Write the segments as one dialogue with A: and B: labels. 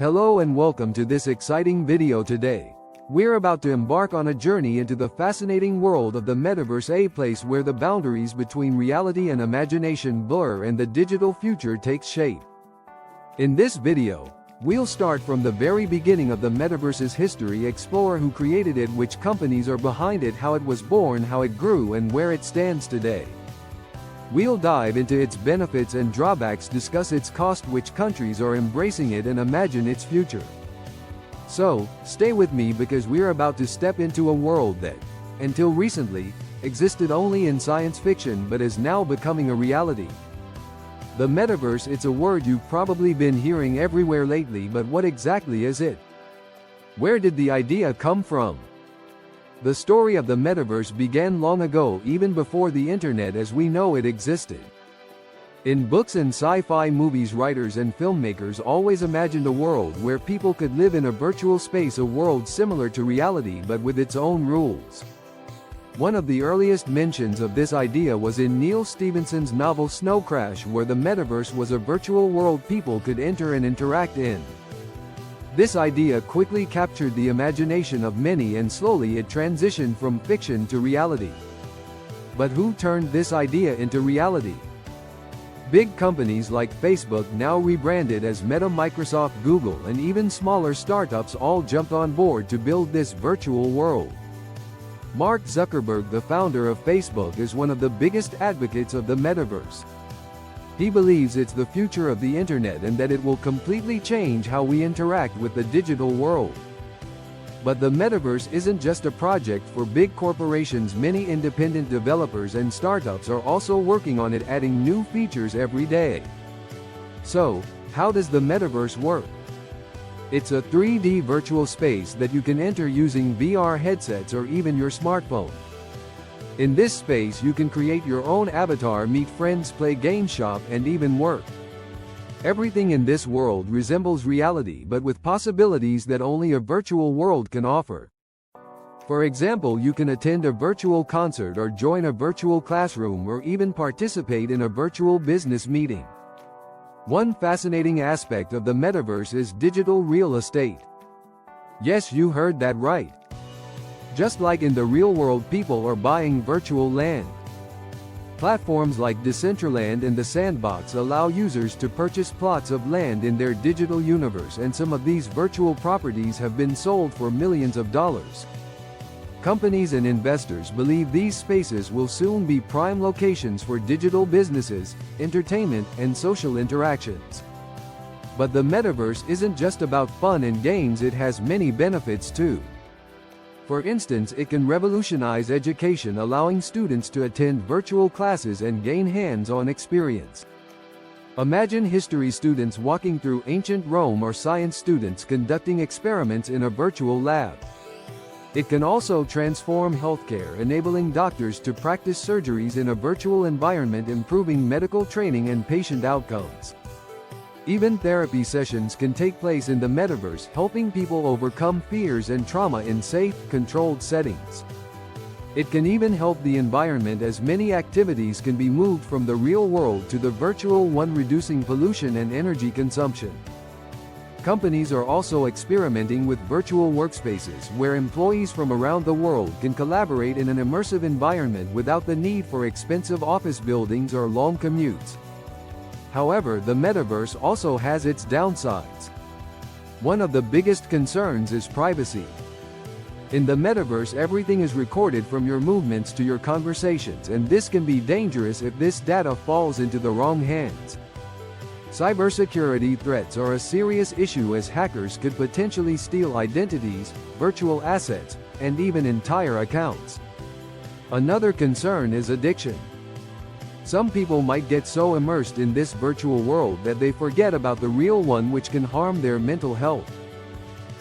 A: Hello and welcome to this exciting video today. We're about to embark on a journey into the fascinating world of the Metaverse, a place where the boundaries between reality and imagination blur and the digital future takes shape. In this video, we'll start from the very beginning of the Metaverse's history, explore who created it, which companies are behind it, how it was born, how it grew, and where it stands today. We'll dive into its benefits and drawbacks, discuss its cost, which countries are embracing it, and imagine its future. So, stay with me because we're about to step into a world that, until recently, existed only in science fiction but is now becoming a reality. The Metaverse, it's a word you've probably been hearing everywhere lately, but what exactly is it? Where did the idea come from? The story of the Metaverse began long ago, even before the internet as we know it existed. In books and sci-fi movies, writers and filmmakers always imagined a world where people could live in a virtual space, a world similar to reality but with its own rules. One of the earliest mentions of this idea was in Neil Stephenson's novel Snow Crash, where the Metaverse was a virtual world people could enter and interact in. This idea quickly captured the imagination of many, and slowly it transitioned from fiction to reality. But who turned this idea into reality? Big companies like Facebook, now rebranded as Meta, Microsoft, Google, and even smaller startups all jumped on board to build this virtual world. Mark Zuckerberg, the founder of Facebook, is one of the biggest advocates of the Metaverse. He believes it's the future of the internet and that it will completely change how we interact with the digital world. But the Metaverse isn't just a project for big corporations. Many independent developers and startups are also working on it, adding new features every day. So, how does the Metaverse work? It's a 3D virtual space that you can enter using VR headsets or even your smartphone. In this space you can create your own avatar, meet friends, play games, shop, and even work. Everything in this world resembles reality, but with possibilities that only a virtual world can offer. For example, you can attend a virtual concert or join a virtual classroom or even participate in a virtual business meeting. One fascinating aspect of the Metaverse is digital real estate. Yes, you heard that right. Just like in the real world, people are buying virtual land. Platforms like Decentraland and The Sandbox allow users to purchase plots of land in their digital universe, and some of these virtual properties have been sold for millions of dollars. Companies and investors believe these spaces will soon be prime locations for digital businesses, entertainment, and social interactions. But the Metaverse isn't just about fun and games, it has many benefits too. For instance, it can revolutionize education, allowing students to attend virtual classes and gain hands-on experience. Imagine history students walking through ancient Rome or science students conducting experiments in a virtual lab. It can also transform healthcare, enabling doctors to practice surgeries in a virtual environment, improving medical training and patient outcomes. Even therapy sessions can take place in the Metaverse, helping people overcome fears and trauma in safe, controlled settings. It can even help the environment, as many activities can be moved from the real world to the virtual one, reducing pollution and energy consumption. Companies are also experimenting with virtual workspaces where employees from around the world can collaborate in an immersive environment without the need for expensive office buildings or long commutes. However, the Metaverse also has its downsides. One of the biggest concerns is privacy. In the Metaverse, everything is recorded, from your movements to your conversations, and this can be dangerous if this data falls into the wrong hands. Cybersecurity threats are a serious issue, as hackers could potentially steal identities, virtual assets, and even entire accounts. Another concern is addiction. Some people might get so immersed in this virtual world that they forget about the real one, which can harm their mental health.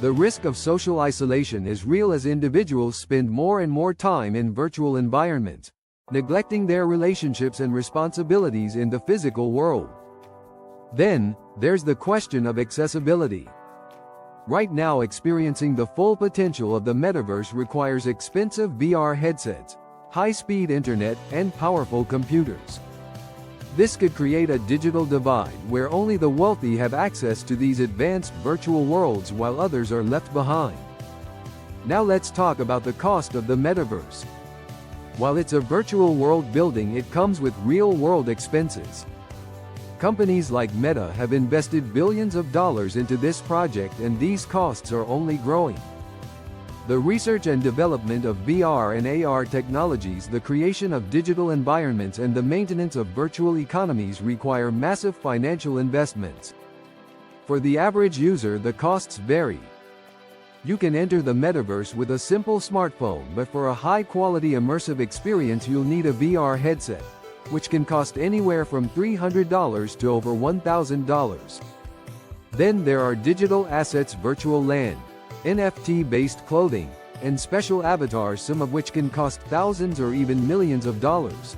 A: The risk of social isolation is real, as individuals spend more and more time in virtual environments, neglecting their relationships and responsibilities in the physical world. Then, there's the question of accessibility. Right now, experiencing the full potential of the Metaverse requires expensive VR headsets, high-speed internet, and powerful computers. This could create a digital divide where only the wealthy have access to these advanced virtual worlds while others are left behind. Now let's talk about the cost of the metaverse. While it's a virtual world building, it comes with real-world expenses. Companies like Meta have invested billions of dollars into this project, and these costs are only growing. The research and development of VR and AR technologies, the creation of digital environments, and the maintenance of virtual economies require massive financial investments. For the average user, the costs vary. You can enter the metaverse with a simple smartphone, but for a high-quality immersive experience you'll need a VR headset, which can cost anywhere from $300 to over $1,000. Then there are digital assets, virtual land, NFT-based clothing, and special avatars, some of which can cost thousands or even millions of dollars.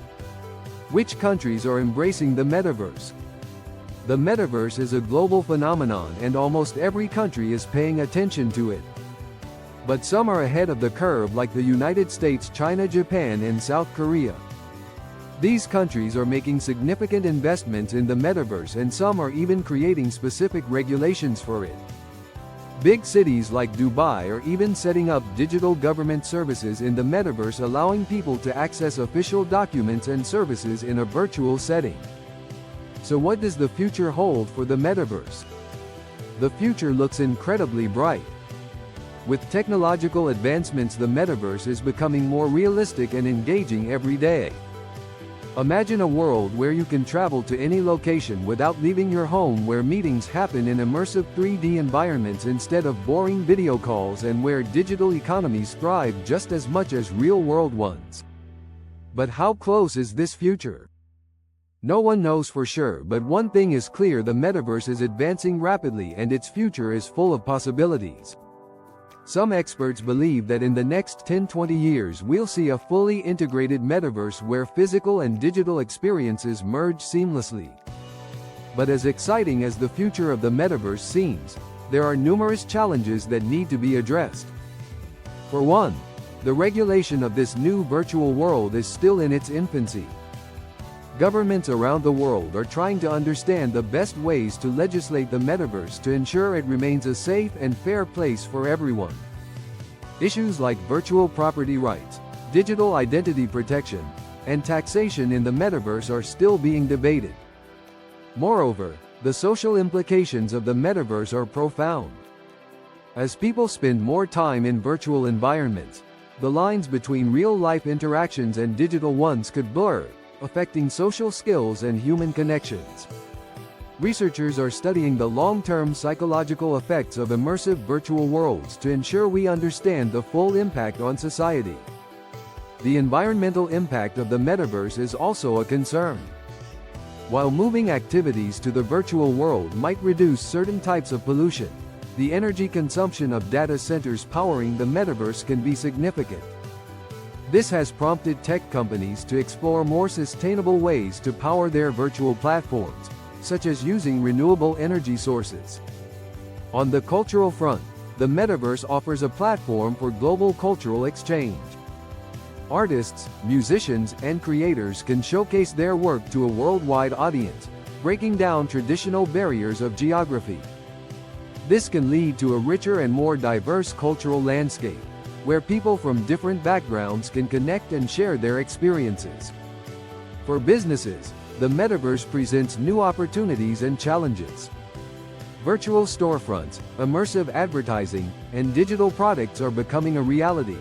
A: Which countries are embracing the metaverse? The metaverse is a global phenomenon, and almost every country is paying attention to it. But some are ahead of the curve, like the United States, China, Japan, and South Korea. These countries are making significant investments in the metaverse, and some are even creating specific regulations for it. Big cities like Dubai are even setting up digital government services in the metaverse, allowing people to access official documents and services in a virtual setting. So what does the future hold for the metaverse? The future looks incredibly bright. With technological advancements, the metaverse is becoming more realistic and engaging every day. Imagine a world where you can travel to any location without leaving your home, where meetings happen in immersive 3D environments instead of boring video calls, and where digital economies thrive just as much as real-world ones. But how close is this future? No one knows for sure, but one thing is clear: the metaverse is advancing rapidly and its future is full of possibilities. Some experts believe that in the next 10-20 years we'll see a fully integrated metaverse where physical and digital experiences merge seamlessly. But as exciting as the future of the metaverse seems, there are numerous challenges that need to be addressed. For one, the regulation of this new virtual world is still in its infancy. Governments around the world are trying to understand the best ways to legislate the metaverse to ensure it remains a safe and fair place for everyone. Issues like virtual property rights, digital identity protection, and taxation in the metaverse are still being debated. Moreover, the social implications of the metaverse are profound. As people spend more time in virtual environments, the lines between real-life interactions and digital ones could blur, affecting social skills and human connections. Researchers are studying the long-term psychological effects of immersive virtual worlds to ensure we understand the full impact on society. The environmental impact of the metaverse is also a concern. While moving activities to the virtual world might reduce certain types of pollution, the energy consumption of data centers powering the metaverse can be significant. This has prompted tech companies to explore more sustainable ways to power their virtual platforms, such as using renewable energy sources. On the cultural front, the metaverse offers a platform for global cultural exchange. Artists, musicians, and creators can showcase their work to a worldwide audience, breaking down traditional barriers of geography. This can lead to a richer and more diverse cultural landscape, where people from different backgrounds can connect and share their experiences. For businesses, the metaverse presents new opportunities and challenges. Virtual storefronts, immersive advertising, and digital products are becoming a reality.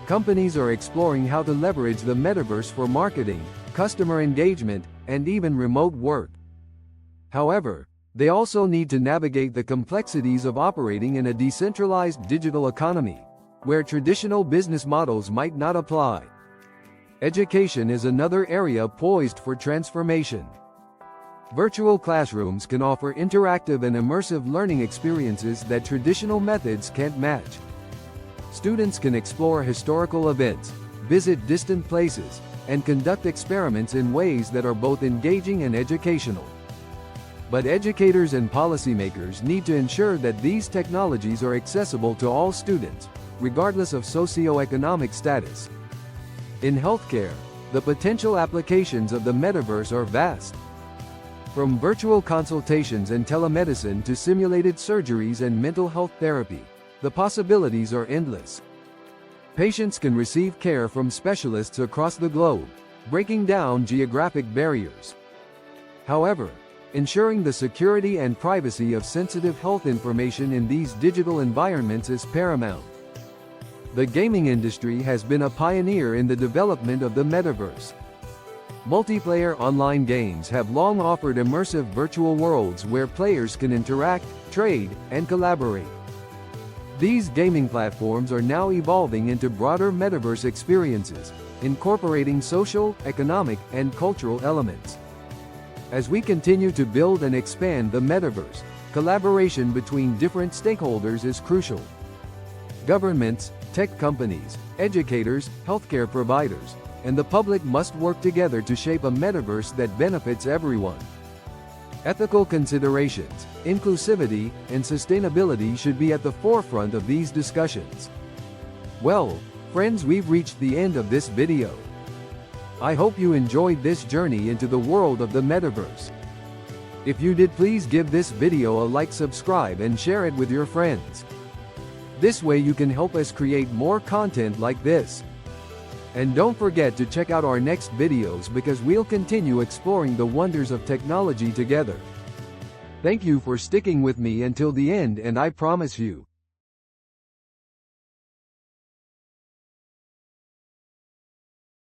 A: Companies are exploring how to leverage the metaverse for marketing, customer engagement, and even remote work. However, they also need to navigate the complexities of operating in a decentralized digital economy, where traditional business models might not apply. Education is another area poised for transformation. Virtual classrooms can offer interactive and immersive learning experiences that traditional methods can't match. Students can explore historical events, visit distant places, and conduct experiments in ways that are both engaging and educational. But educators and policymakers need to ensure that these technologies are accessible to all students, regardless of socioeconomic status. In healthcare, The potential applications of the metaverse are vast. From virtual consultations and telemedicine to simulated surgeries and mental health therapy, the possibilities are endless. Patients can receive care from specialists across the globe, breaking down geographic barriers. However, ensuring the security and privacy of sensitive health information in these digital environments is paramount. The gaming industry has been a pioneer in the development of the metaverse. Multiplayer online games have long offered immersive virtual worlds where players can interact, trade, and collaborate. These gaming platforms are now evolving into broader metaverse experiences, incorporating social, economic, and cultural elements. As we continue to build and expand the metaverse, collaboration between different stakeholders is crucial. Governments, tech companies, educators, healthcare providers, and the public must work together to shape a metaverse that benefits everyone. Ethical considerations, inclusivity, and sustainability should be at the forefront of these discussions. Well, friends, we've reached the end of this video. I hope you enjoyed this journey into the world of the metaverse. If you did, please give this video a like, subscribe, and share it with your friends. This way you can help us create more content like this. And don't forget to check out our next videos because we'll continue exploring the wonders of technology together. Thank you for sticking with me until the end, and I promise you,